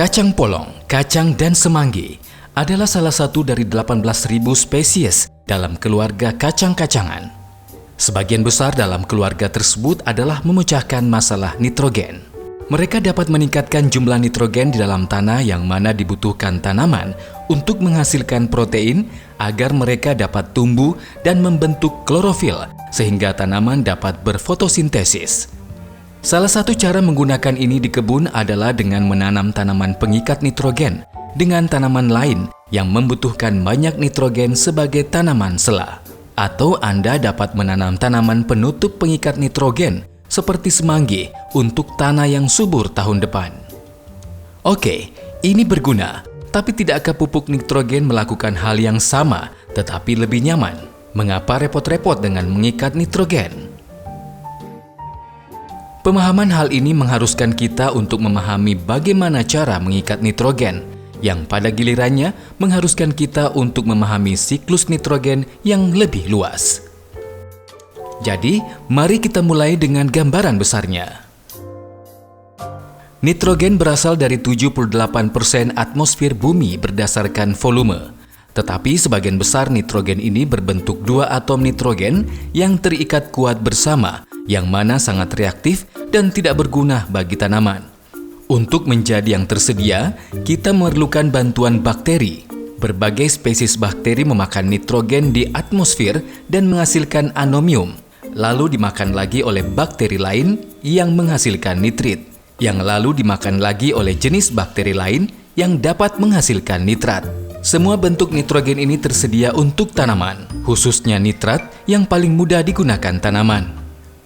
Kacang polong, kacang dan semanggi adalah salah satu dari 18.000 spesies dalam keluarga kacang-kacangan. Sebagian besar dalam keluarga tersebut adalah memecahkan masalah nitrogen. Mereka dapat meningkatkan jumlah nitrogen di dalam tanah yang mana dibutuhkan tanaman untuk menghasilkan protein agar mereka dapat tumbuh dan membentuk klorofil sehingga tanaman dapat berfotosintesis. Salah satu cara menggunakan ini di kebun adalah dengan menanam tanaman pengikat nitrogen dengan tanaman lain yang membutuhkan banyak nitrogen sebagai tanaman sela. Atau Anda dapat menanam tanaman penutup pengikat nitrogen seperti semanggi untuk tanah yang subur tahun depan. Oke, ini berguna, tapi tidakkah pupuk nitrogen melakukan hal yang sama tetapi lebih nyaman? Mengapa repot-repot dengan mengikat nitrogen? Pemahaman hal ini mengharuskan kita untuk memahami bagaimana cara mengikat nitrogen, yang pada gilirannya mengharuskan kita untuk memahami siklus nitrogen yang lebih luas. Jadi, mari kita mulai dengan gambaran besarnya. Nitrogen berasal dari 78% atmosfer bumi berdasarkan volume. Tetapi sebagian besar nitrogen ini berbentuk dua atom nitrogen yang terikat kuat bersama, yang mana sangat reaktif dan tidak berguna bagi tanaman. Untuk menjadi yang tersedia, kita memerlukan bantuan bakteri. Berbagai spesies bakteri memakan nitrogen di atmosfer dan menghasilkan anomium, lalu dimakan lagi oleh bakteri lain yang menghasilkan nitrit, yang lalu dimakan lagi oleh jenis bakteri lain yang dapat menghasilkan nitrat. Semua bentuk nitrogen ini tersedia untuk tanaman, khususnya nitrat yang paling mudah digunakan tanaman.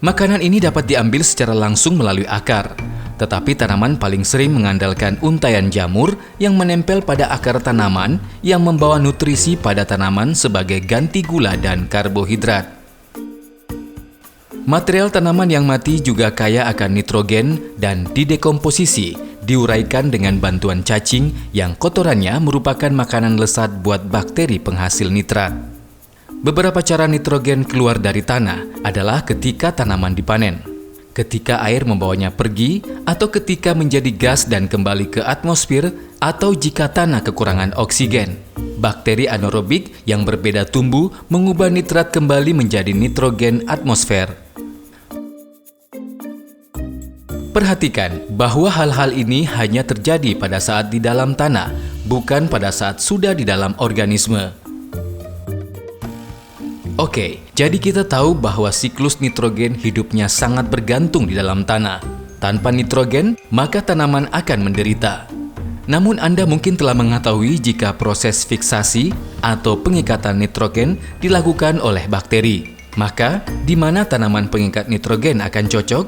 Makanan ini dapat diambil secara langsung melalui akar, tetapi tanaman paling sering mengandalkan untaian jamur yang menempel pada akar tanaman yang membawa nutrisi pada tanaman sebagai ganti gula dan karbohidrat. Material tanaman yang mati juga kaya akan nitrogen dan didekomposisi, diuraikan dengan bantuan cacing yang kotorannya merupakan makanan lesat buat bakteri penghasil nitrat. Beberapa cara nitrogen keluar dari tanah adalah ketika tanaman dipanen, ketika air membawanya pergi, atau ketika menjadi gas dan kembali ke atmosfer, atau jika tanah kekurangan oksigen. Bakteri anaerobik yang berbeda tumbuh mengubah nitrat kembali menjadi nitrogen atmosfer. Perhatikan bahwa hal-hal ini hanya terjadi pada saat di dalam tanah, bukan pada saat sudah di dalam organisme. Oke, jadi kita tahu bahwa siklus nitrogen hidupnya sangat bergantung di dalam tanah. Tanpa nitrogen, maka tanaman akan menderita. Namun Anda mungkin telah mengetahui jika proses fiksasi atau pengikatan nitrogen dilakukan oleh bakteri. Maka, di mana tanaman pengikat nitrogen akan cocok?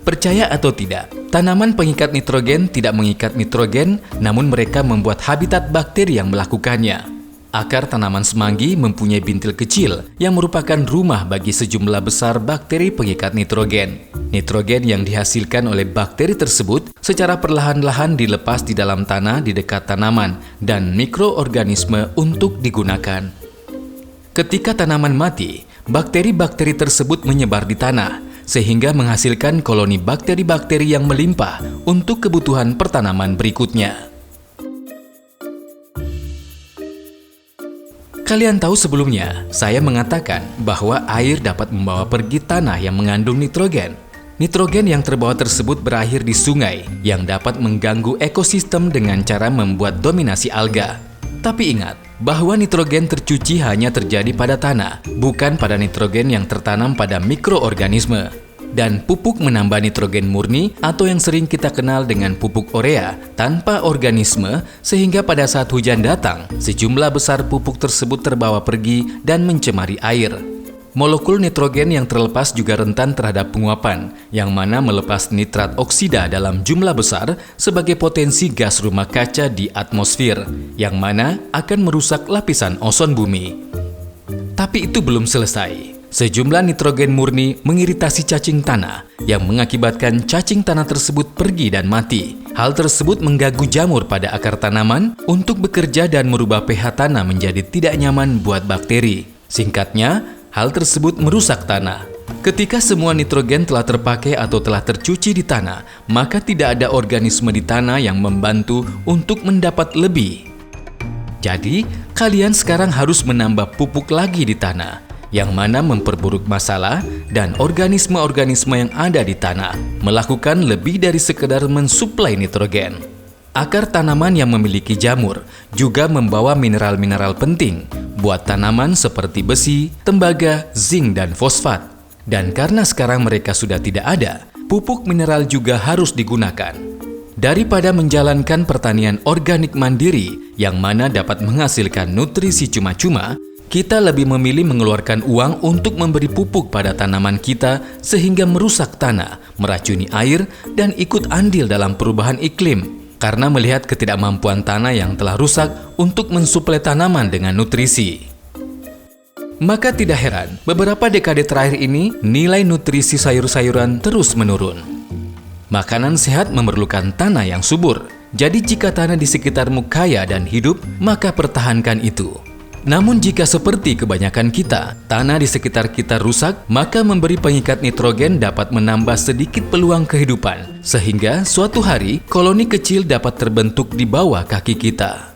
Percaya atau tidak, tanaman pengikat nitrogen tidak mengikat nitrogen, namun mereka membuat habitat bakteri yang melakukannya. Akar tanaman semanggi mempunyai bintil kecil yang merupakan rumah bagi sejumlah besar bakteri pengikat nitrogen. Nitrogen yang dihasilkan oleh bakteri tersebut secara perlahan-lahan dilepas di dalam tanah di dekat tanaman dan mikroorganisme untuk digunakan. Ketika tanaman mati, bakteri-bakteri tersebut menyebar di tanah, sehingga menghasilkan koloni bakteri-bakteri yang melimpah untuk kebutuhan pertanaman berikutnya. Kalian tahu sebelumnya, saya mengatakan bahwa air dapat membawa pergi tanah yang mengandung nitrogen. Nitrogen yang terbawa tersebut berakhir di sungai yang dapat mengganggu ekosistem dengan cara membuat dominasi alga. Tapi ingat, bahwa nitrogen tercuci hanya terjadi pada tanah, bukan pada nitrogen yang tertanam pada mikroorganisme. Dan pupuk menambah nitrogen murni atau yang sering kita kenal dengan pupuk urea tanpa organisme, sehingga pada saat hujan datang, sejumlah besar pupuk tersebut terbawa pergi dan mencemari air. Molekul nitrogen yang terlepas juga rentan terhadap penguapan, yang mana melepas nitrat oksida dalam jumlah besar sebagai potensi gas rumah kaca di atmosfer, yang mana akan merusak lapisan ozon bumi. Tapi itu belum selesai. Sejumlah nitrogen murni mengiritasi cacing tanah yang mengakibatkan cacing tanah tersebut pergi dan mati. Hal tersebut mengganggu jamur pada akar tanaman untuk bekerja dan merubah pH tanah menjadi tidak nyaman buat bakteri. Singkatnya, hal tersebut merusak tanah. Ketika semua nitrogen telah terpakai atau telah tercuci di tanah, maka tidak ada organisme di tanah yang membantu untuk mendapat lebih. Jadi, kalian sekarang harus menambah pupuk lagi di tanah, yang mana memperburuk masalah dan organisme-organisme yang ada di tanah melakukan lebih dari sekedar mensuplai nitrogen. Akar tanaman yang memiliki jamur juga membawa mineral-mineral penting buat tanaman seperti besi, tembaga, zinc, dan fosfat. Dan karena sekarang mereka sudah tidak ada, pupuk mineral juga harus digunakan. Daripada menjalankan pertanian organik mandiri yang mana dapat menghasilkan nutrisi cuma-cuma, kita lebih memilih mengeluarkan uang untuk memberi pupuk pada tanaman kita sehingga merusak tanah, meracuni air, dan ikut andil dalam perubahan iklim. Karena melihat ketidakmampuan tanah yang telah rusak untuk mensuplai tanaman dengan nutrisi. Maka tidak heran, beberapa dekade terakhir ini, nilai nutrisi sayur-sayuran terus menurun. Makanan sehat memerlukan tanah yang subur. Jadi jika tanah di sekitarmu kaya dan hidup, maka pertahankan itu. Namun jika seperti kebanyakan kita, tanah di sekitar kita rusak, maka memberi pengikat nitrogen dapat menambah sedikit peluang kehidupan. Sehingga suatu hari, koloni kecil dapat terbentuk di bawah kaki kita.